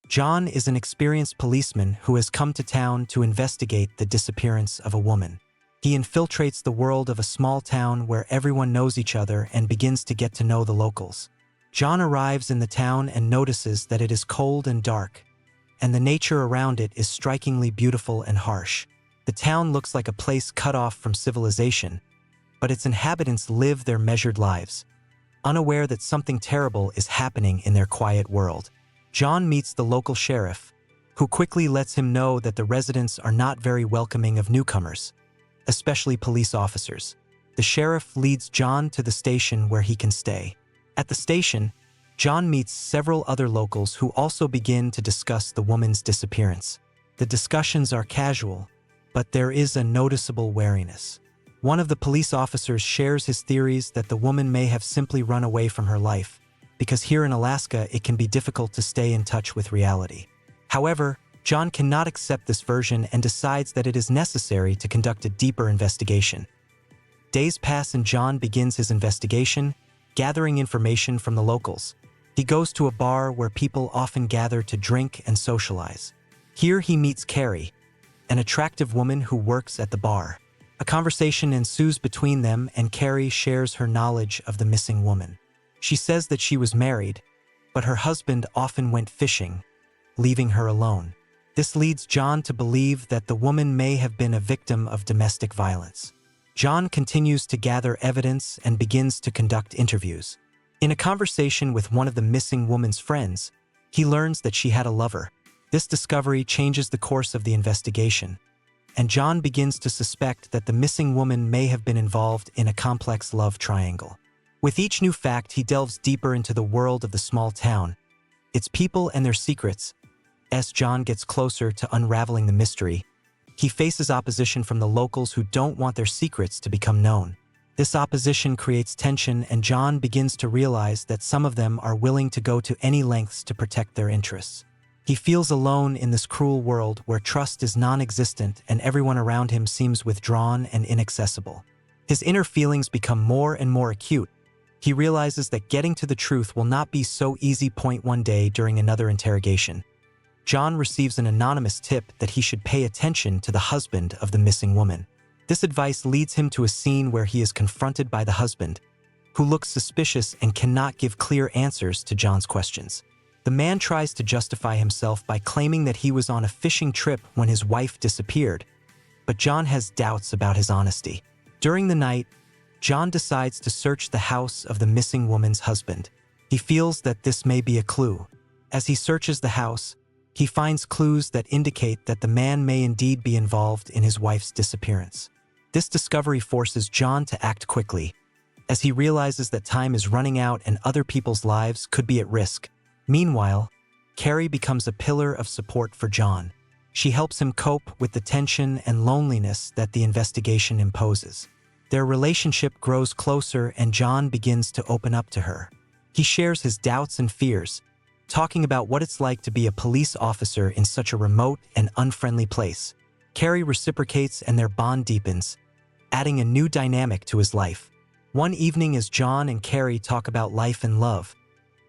John is an experienced policeman who has come to town to investigate the disappearance of a woman. He infiltrates the world of a small town where everyone knows each other and begins to get to know the locals. John arrives in the town and notices that it is cold and dark, and the nature around it is strikingly beautiful and harsh. The town looks like a place cut off from civilization, but its inhabitants live their measured lives, unaware that something terrible is happening in their quiet world. John meets the local sheriff, who quickly lets him know that the residents are not very welcoming of newcomers, especially police officers. The sheriff leads John to the station where he can stay. At the station, John meets several other locals who also begin to discuss the woman's disappearance. The discussions are casual, but there is a noticeable wariness. One of the police officers shares his theories that the woman may have simply run away from her life, because here in Alaska it can be difficult to stay in touch with reality. However, John cannot accept this version and decides that it is necessary to conduct a deeper investigation. Days pass and John begins his investigation, gathering information from the locals. He goes to a bar where people often gather to drink and socialize. Here he meets Carrie, an attractive woman who works at the bar. A conversation ensues between them and Carrie shares her knowledge of the missing woman. She says that she was married, but her husband often went fishing, leaving her alone. This leads John to believe that the woman may have been a victim of domestic violence. John continues to gather evidence and begins to conduct interviews. In a conversation with one of the missing woman's friends, he learns that she had a lover. This discovery changes the course of the investigation, and John begins to suspect that the missing woman may have been involved in a complex love triangle. With each new fact, he delves deeper into the world of the small town, its people and their secrets. As John gets closer to unraveling the mystery, he faces opposition from the locals who don't want their secrets to become known. This opposition creates tension, and John begins to realize that some of them are willing to go to any lengths to protect their interests. He feels alone in this cruel world where trust is non-existent and everyone around him seems withdrawn and inaccessible. His inner feelings become more and more acute. He realizes that getting to the truth will not be so easy. One day during another interrogation, John receives an anonymous tip that he should pay attention to the husband of the missing woman. This advice leads him to a scene where he is confronted by the husband, who looks suspicious and cannot give clear answers to John's questions. The man tries to justify himself by claiming that he was on a fishing trip when his wife disappeared, but John has doubts about his honesty. During the night, John decides to search the house of the missing woman's husband. He feels that this may be a clue. As he searches the house, he finds clues that indicate that the man may indeed be involved in his wife's disappearance. This discovery forces John to act quickly, as he realizes that time is running out and other people's lives could be at risk. Meanwhile, Carrie becomes a pillar of support for John. She helps him cope with the tension and loneliness that the investigation imposes. Their relationship grows closer and John begins to open up to her. He shares his doubts and fears, talking about what it's like to be a police officer in such a remote and unfriendly place. Carrie reciprocates and their bond deepens, adding a new dynamic to his life. One evening as John and Carrie talk about life and love,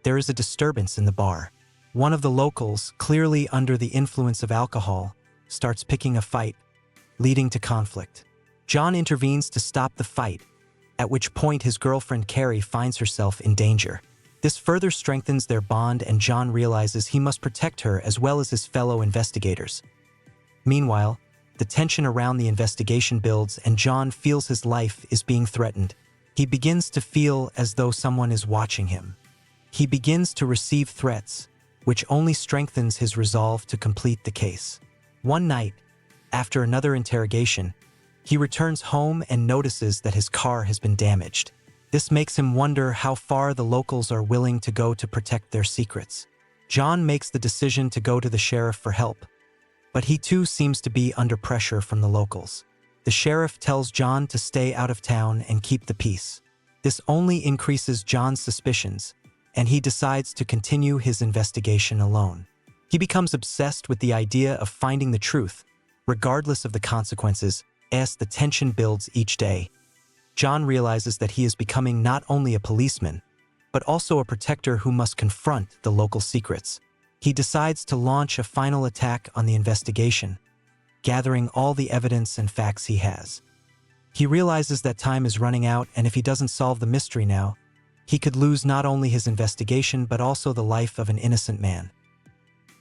there is a disturbance in the bar. One of the locals, clearly under the influence of alcohol, starts picking a fight, leading to conflict. John intervenes to stop the fight, at which point his girlfriend Carrie finds herself in danger. This further strengthens their bond and John realizes he must protect her as well as his fellow investigators. Meanwhile, the tension around the investigation builds and John feels his life is being threatened. He begins to feel as though someone is watching him. He begins to receive threats, which only strengthens his resolve to complete the case. One night, after another interrogation, he returns home and notices that his car has been damaged. This makes him wonder how far the locals are willing to go to protect their secrets. John makes the decision to go to the sheriff for help, but he too seems to be under pressure from the locals. The sheriff tells John to stay out of town and keep the peace. This only increases John's suspicions, and he decides to continue his investigation alone. He becomes obsessed with the idea of finding the truth, regardless of the consequences, as the tension builds each day. John realizes that he is becoming not only a policeman, but also a protector who must confront the local secrets. He decides to launch a final attack on the investigation, gathering all the evidence and facts he has. He realizes that time is running out, and if he doesn't solve the mystery now, he could lose not only his investigation but also the life of an innocent man.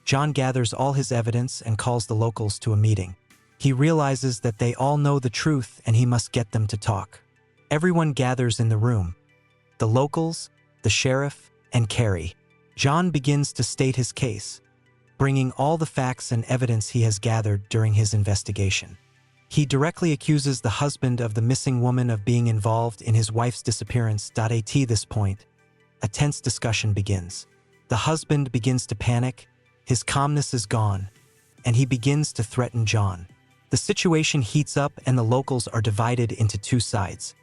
John gathers all his evidence and calls the locals to a meeting. He realizes that they all know the truth and he must get them to talk. Everyone gathers in the room. The locals, the sheriff, and Carrie. John begins to state his case, bringing all the facts and evidence he has gathered during his investigation. He directly accuses the husband of the missing woman of being involved in his wife's disappearance. At this point, a tense discussion begins. The husband begins to panic, his calmness is gone, and he begins to threaten John. The situation heats up and the locals are divided into two sides.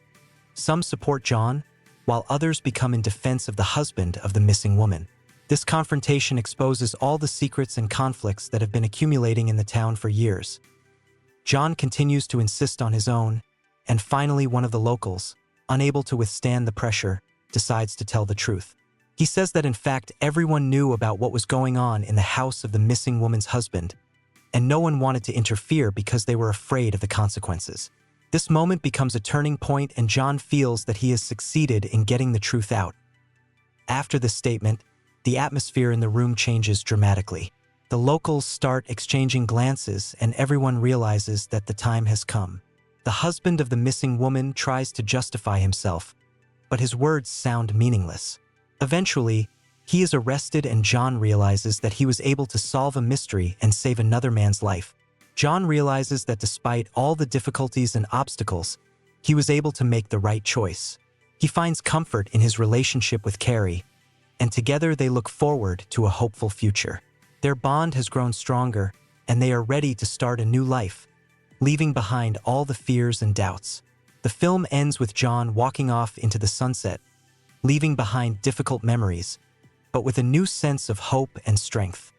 Some support John, while others become in defense of the husband of the missing woman. This confrontation exposes all the secrets and conflicts that have been accumulating in the town for years. John continues to insist on his own, and finally one of the locals, unable to withstand the pressure, decides to tell the truth. He says that in fact everyone knew about what was going on in the house of the missing woman's husband, and no one wanted to interfere because they were afraid of the consequences. This moment becomes a turning point and John feels that he has succeeded in getting the truth out. After this statement, the atmosphere in the room changes dramatically. The locals start exchanging glances and everyone realizes that the time has come. The husband of the missing woman tries to justify himself, but his words sound meaningless. Eventually, he is arrested and John realizes that he was able to solve a mystery and save another man's life. John realizes that despite all the difficulties and obstacles, he was able to make the right choice. He finds comfort in his relationship with Carrie, and together they look forward to a hopeful future. Their bond has grown stronger, and they are ready to start a new life, leaving behind all the fears and doubts. The film ends with John walking off into the sunset, leaving behind difficult memories, but with a new sense of hope and strength.